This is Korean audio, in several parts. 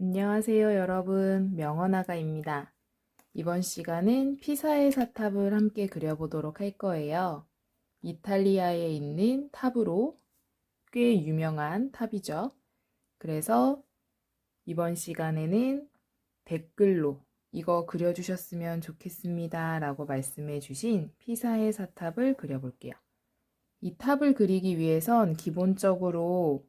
안녕하세요, 여러분. 명언아가입니다. 이번 시간은 피사의 사탑을 함께 그려보도록 할 거예요. 이탈리아에 있는 탑으로 꽤 유명한 탑이죠. 그래서 이번 시간에는 댓글로 이거 그려주셨으면 좋겠습니다 라고 말씀해 주신 피사의 사탑을 그려볼게요. 이 탑을 그리기 위해선 기본적으로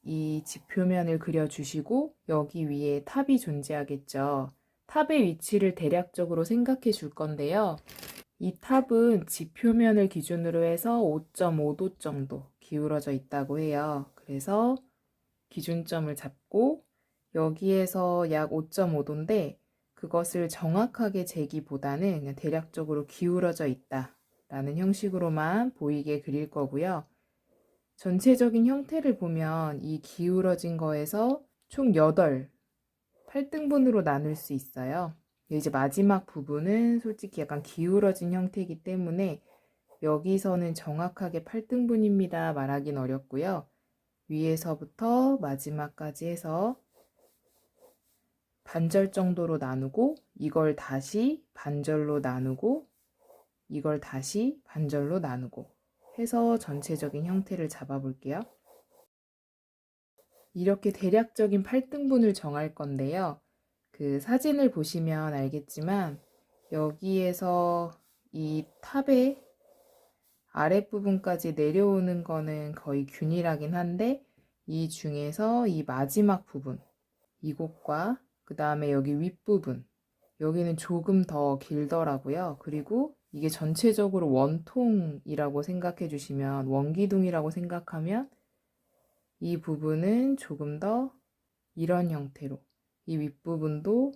이 지표면을 그려주시고 여기 위에 탑이 존재하겠죠. 탑의 위치를 대략적으로 생각해 줄 건데요. 이 탑은 지표면을 기준으로 해서 5.5도 정도 기울어져 있다고 해요. 그래서 기준점을 잡고 여기에서 약 5.5도인데 그것을 정확하게 재기보다는 그냥 대략적으로 기울어져 있다 라는 형식으로만 보이게 그릴 거고요. 전체적인 형태를 보면 이 기울어진 거에서 총 8등분으로 나눌 수 있어요. 이제 마지막 부분은 솔직히 약간 기울어진 형태이기 때문에 여기서는 정확하게 8등분입니다 말하긴 어렵고요. 위에서부터 마지막까지 해서 반절 정도로 나누고 이걸 다시 반절로 나누고 이걸 다시 반절로 나누고 해서 전체적인 형태를 잡아볼게요. 이렇게 대략적인 8등분을 정할 건데요. 그 사진을 보시면 알겠지만 여기에서 이 탑의 아랫부분까지 내려오는 거는 거의 균일하긴 한데 이 중에서 이 마지막 부분 이곳과 그 다음에 여기 윗부분 여기는 조금 더 길더라고요. 그리고 이게 전체적으로 원통이라고 생각해 주시면 원기둥이라고 생각하면 이 부분은 조금 더 이런 형태로 이 윗부분도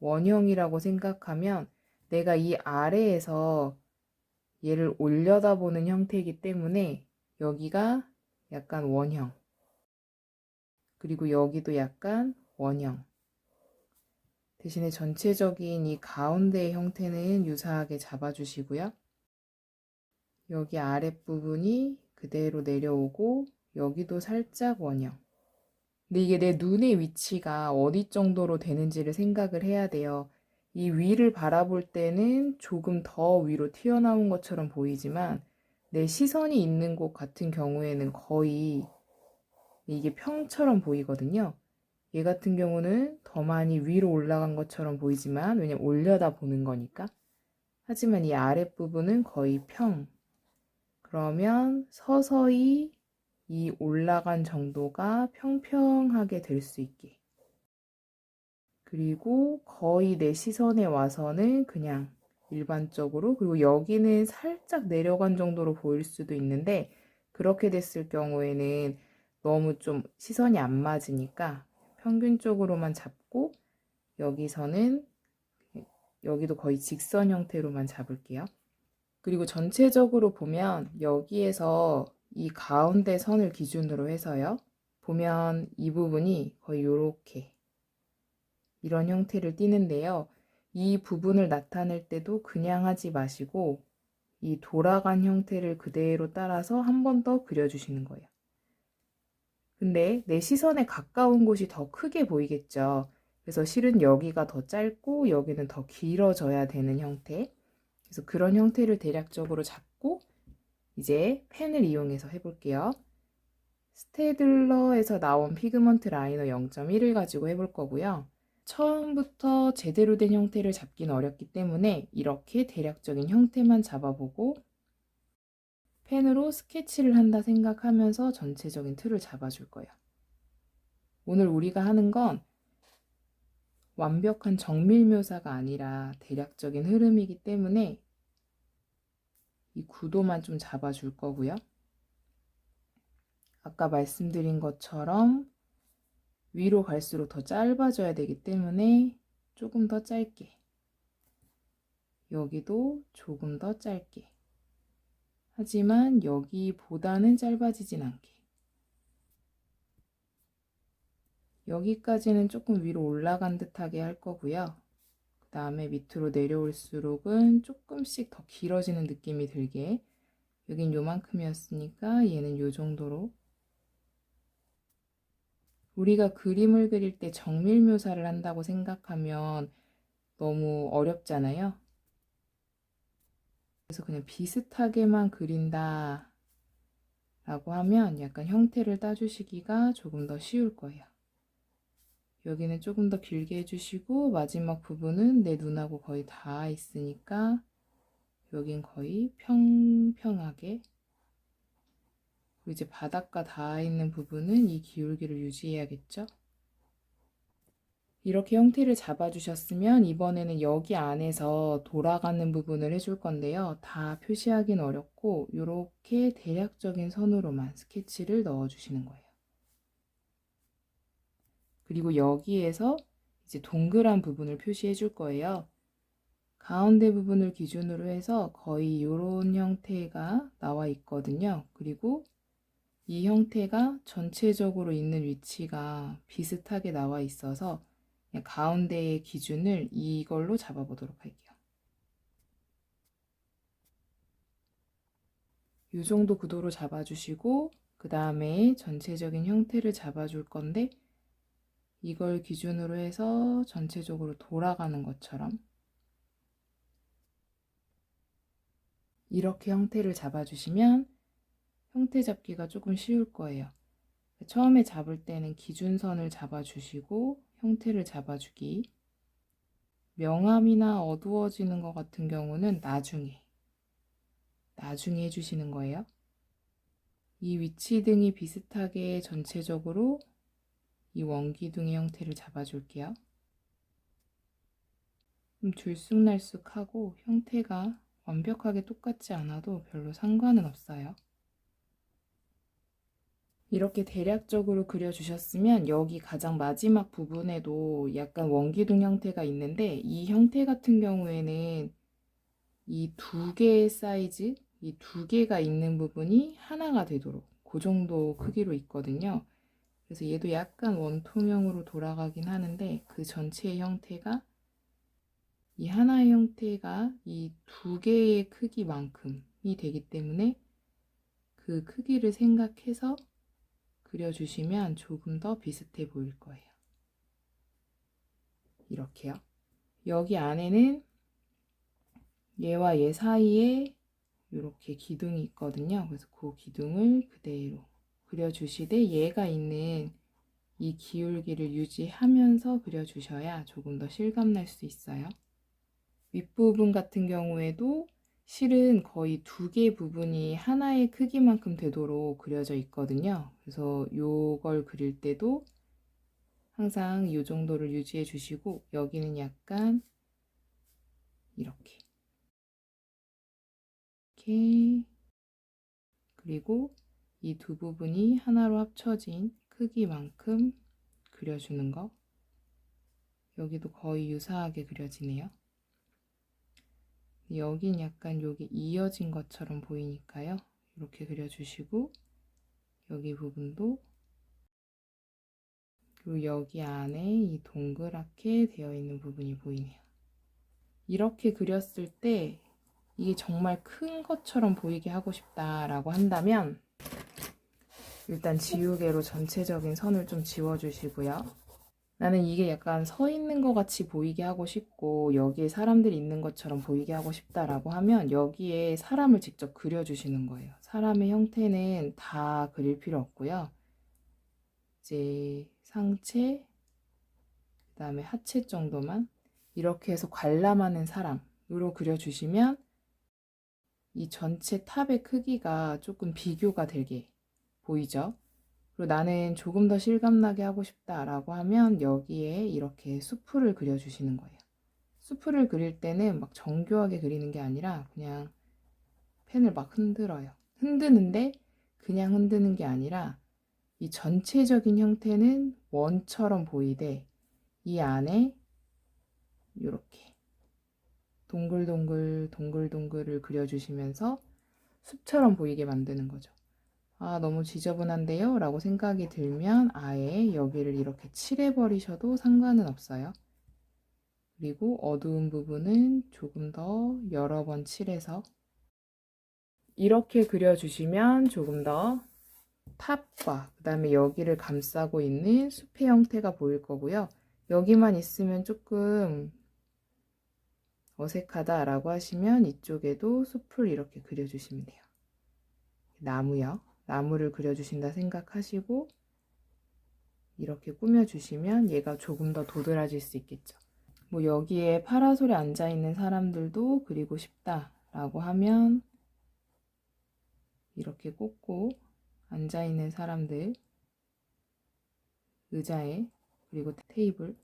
원형이라고 생각하면 내가 이 아래에서 얘를 올려다보는 형태이기 때문에 여기가 약간 원형 그리고 여기도 약간 원형 대신에 전체적인 이 가운데의 형태는 유사하게 잡아주시고요. 여기 아랫부분이 그대로 내려오고 여기도 살짝 원형. 근데 이게 내 눈의 위치가 어디 정도로 되는지를 생각을 해야 돼요. 이 위를 바라볼 때는 조금 더 위로 튀어나온 것처럼 보이지만 내 시선이 있는 곳 같은 경우에는 거의 이게 평처럼 보이거든요. 얘 같은 경우는 더 많이 위로 올라간 것처럼 보이지만 왜냐면 올려다 보는 거니까. 하지만 이 아랫부분은 거의 평. 그러면 서서히 이 올라간 정도가 평평하게 될 수 있게. 그리고 거의 내 시선에 와서는 그냥 일반적으로 그리고 여기는 살짝 내려간 정도로 보일 수도 있는데 그렇게 됐을 경우에는 너무 좀 시선이 안 맞으니까 평균적으로만 잡고 여기서는 여기도 거의 직선 형태로만 잡을게요. 그리고 전체적으로 보면 여기에서 이 가운데 선을 기준으로 해서요. 보면 이 부분이 거의 요렇게 이런 형태를 띠는데요. 이 부분을 나타낼 때도 그냥 하지 마시고 이 돌아간 형태를 그대로 따라서 한 번 더 그려주시는 거예요. 근데 내 시선에 가까운 곳이 더 크게 보이겠죠. 그래서 실은 여기가 더 짧고 여기는 더 길어져야 되는 형태. 그래서 그런 형태를 대략적으로 잡고 이제 펜을 이용해서 해볼게요. 스테들러에서 나온 피그먼트 라이너 0.1을 가지고 해볼 거고요. 처음부터 제대로 된 형태를 잡긴 어렵기 때문에 이렇게 대략적인 형태만 잡아보고 펜으로 스케치를 한다 생각하면서 전체적인 틀을 잡아줄 거예요. 오늘 우리가 하는 건 완벽한 정밀 묘사가 아니라 대략적인 흐름이기 때문에 이 구도만 좀 잡아줄 거고요. 아까 말씀드린 것처럼 위로 갈수록 더 짧아져야 되기 때문에 조금 더 짧게 여기도 조금 더 짧게 하지만 여기보다는 짧아지진 않게 여기까지는 조금 위로 올라간 듯하게 할 거고요. 그 다음에 밑으로 내려올수록은 조금씩 더 길어지는 느낌이 들게 여긴 요만큼이었으니까 얘는 요 정도로 우리가 그림을 그릴 때 정밀 묘사를 한다고 생각하면 너무 어렵잖아요. 그래서 그냥 비슷하게만 그린다 라고 하면 약간 형태를 따주시기가 조금 더 쉬울 거예요. 여기는 조금 더 길게 해주시고 마지막 부분은 내 눈하고 거의 닿아 있으니까 여긴 거의 평평하게, 그리고 이제 바닥과 닿아 있는 부분은 이 기울기를 유지해야겠죠? 이렇게 형태를 잡아주셨으면 이번에는 여기 안에서 돌아가는 부분을 해줄 건데요. 다 표시하긴 어렵고 이렇게 대략적인 선으로만 스케치를 넣어주시는 거예요. 그리고 여기에서 이제 동그란 부분을 표시해 줄 거예요. 가운데 부분을 기준으로 해서 거의 이런 형태가 나와 있거든요. 그리고 이 형태가 전체적으로 있는 위치가 비슷하게 나와 있어서 그냥 가운데의 기준을 이걸로 잡아보도록 할게요. 이 정도 구도로 잡아주시고 그 다음에 전체적인 형태를 잡아줄 건데 이걸 기준으로 해서 전체적으로 돌아가는 것처럼 이렇게 형태를 잡아주시면 형태 잡기가 조금 쉬울 거예요. 처음에 잡을 때는 기준선을 잡아주시고 형태를 잡아주기, 명암이나 어두워지는 것 같은 경우는 나중에 해주시는 거예요. 이 위치 등이 비슷하게 전체적으로 이 원기둥의 형태를 잡아줄게요. 좀 들쑥날쑥하고 형태가 완벽하게 똑같지 않아도 별로 상관은 없어요. 이렇게 대략적으로 그려주셨으면 여기 가장 마지막 부분에도 약간 원기둥 형태가 있는데 이 형태 같은 경우에는 이 두 개의 사이즈, 이 두 개가 있는 부분이 하나가 되도록 그 정도 크기로 있거든요. 그래서 얘도 약간 원통형으로 돌아가긴 하는데 그 전체의 형태가 이 하나의 형태가 이 두 개의 크기만큼이 되기 때문에 그 크기를 생각해서 그려주시면 조금 더 비슷해 보일 거예요. 이렇게요. 여기 안에는 얘와 얘 사이에 이렇게 기둥이 있거든요. 그래서 그 기둥을 그대로 그려주시되 얘가 있는 이 기울기를 유지하면서 그려주셔야 조금 더 실감날 수 있어요. 윗부분 같은 경우에도 실은 거의 두 개 부분이 하나의 크기만큼 되도록 그려져 있거든요. 그래서 요걸 그릴 때도 항상 이 정도를 유지해 주시고 여기는 약간 이렇게 그리고 이 두 부분이 하나로 합쳐진 크기만큼 그려주는 거. 여기도 거의 유사하게 그려지네요. 여긴 약간 여기 이어진 것처럼 보이니까요. 이렇게 그려주시고 여기 부분도, 그리고 여기 안에 이 동그랗게 되어 있는 부분이 보이네요. 이렇게 그렸을 때 이게 정말 큰 것처럼 보이게 하고 싶다라고 한다면 일단 지우개로 전체적인 선을 좀 지워주시고요. 나는 이게 약간 서 있는 것 같이 보이게 하고 싶고 여기에 사람들이 있는 것처럼 보이게 하고 싶다라고 하면 여기에 사람을 직접 그려주시는 거예요. 사람의 형태는 다 그릴 필요 없고요. 이제 상체, 그 다음에 하체 정도만 이렇게 해서 관람하는 사람으로 그려주시면 이 전체 탑의 크기가 조금 비교가 되게 보이죠? 그리고 나는 조금 더 실감나게 하고 싶다라고 하면 여기에 이렇게 수풀을 그려주시는 거예요. 수풀을 그릴 때는 막 정교하게 그리는 게 아니라 그냥 펜을 막 흔들어요. 흔드는데 그냥 흔드는 게 아니라 이 전체적인 형태는 원처럼 보이되 이 안에 이렇게 동글동글 동글동글을 그려주시면서 숲처럼 보이게 만드는 거죠. 아, 너무 지저분한데요? 라고 생각이 들면 아예 여기를 이렇게 칠해버리셔도 상관은 없어요. 그리고 어두운 부분은 조금 더 여러 번 칠해서 이렇게 그려주시면 조금 더 탑과 그 다음에 여기를 감싸고 있는 숲의 형태가 보일 거고요. 여기만 있으면 조금 어색하다라고 하시면 이쪽에도 숲을 이렇게 그려주시면 돼요. 나무요. 나무를 그려주신다 생각하시고 이렇게 꾸며주시면 얘가 조금 더 도드라질 수 있겠죠. 뭐 여기에 파라솔에 앉아있는 사람들도 그리고 싶다라고 하면 이렇게 꽂고 앉아있는 사람들, 의자에, 그리고 테이블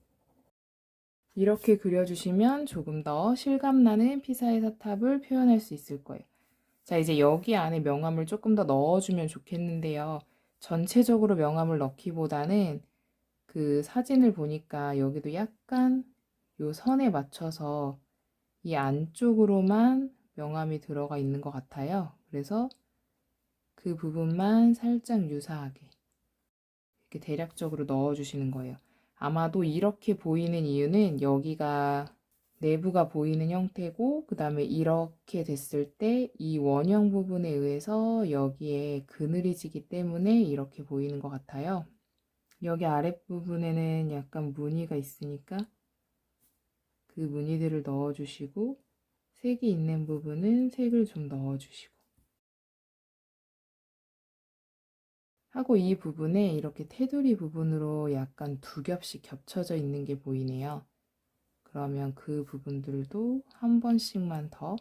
이렇게 그려주시면 조금 더 실감나는 피사의 사탑을 표현할 수 있을 거예요. 자, 이제 여기 안에 명암을 조금 더 넣어주면 좋겠는데요. 전체적으로 명암을 넣기보다는 그 사진을 보니까 여기도 약간 요 선에 맞춰서 이 안쪽으로만 명암이 들어가 있는 것 같아요. 그래서 그 부분만 살짝 유사하게 이렇게 대략적으로 넣어주시는 거예요. 아마도 이렇게 보이는 이유는 여기가 내부가 보이는 형태고 그 다음에 이렇게 됐을 때 이 원형 부분에 의해서 여기에 그늘이 지기 때문에 이렇게 보이는 것 같아요. 여기 아랫부분에는 약간 무늬가 있으니까 그 무늬들을 넣어주시고 색이 있는 부분은 색을 좀 넣어주시고 하고 이 부분에 이렇게 테두리 부분으로 약간 두 겹씩 겹쳐져 있는 게 보이네요. 그러면 그 부분들도 한 번씩만 더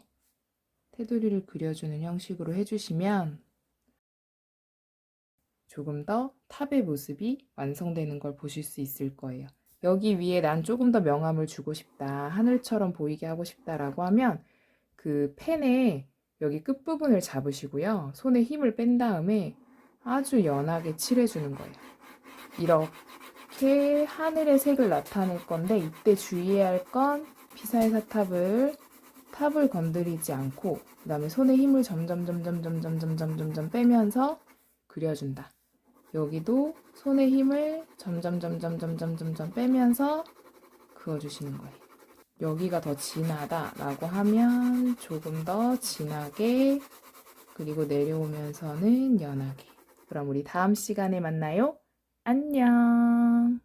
테두리를 그려주는 형식으로 해주시면 조금 더 탑의 모습이 완성되는 걸 보실 수 있을 거예요. 여기 위에 난 조금 더 명암을 주고 싶다, 하늘처럼 보이게 하고 싶다라고 하면 그 펜에 여기 끝부분을 잡으시고요. 손에 힘을 뺀 다음에 아주 연하게 칠해주는 거예요. 이렇게 하늘의 색을 나타낼 건데 이때 주의해야 할 건 피사의 사탑을 탑을 건드리지 않고 그 다음에 손에 힘을 점점 빼면서 그려준다. 여기도 손에 힘을 점점 빼면서 그어주시는 거예요. 여기가 더 진하다라고 하면 조금 더 진하게 그리고 내려오면서는 연하게. 그럼 우리 다음 시간에 만나요. 안녕.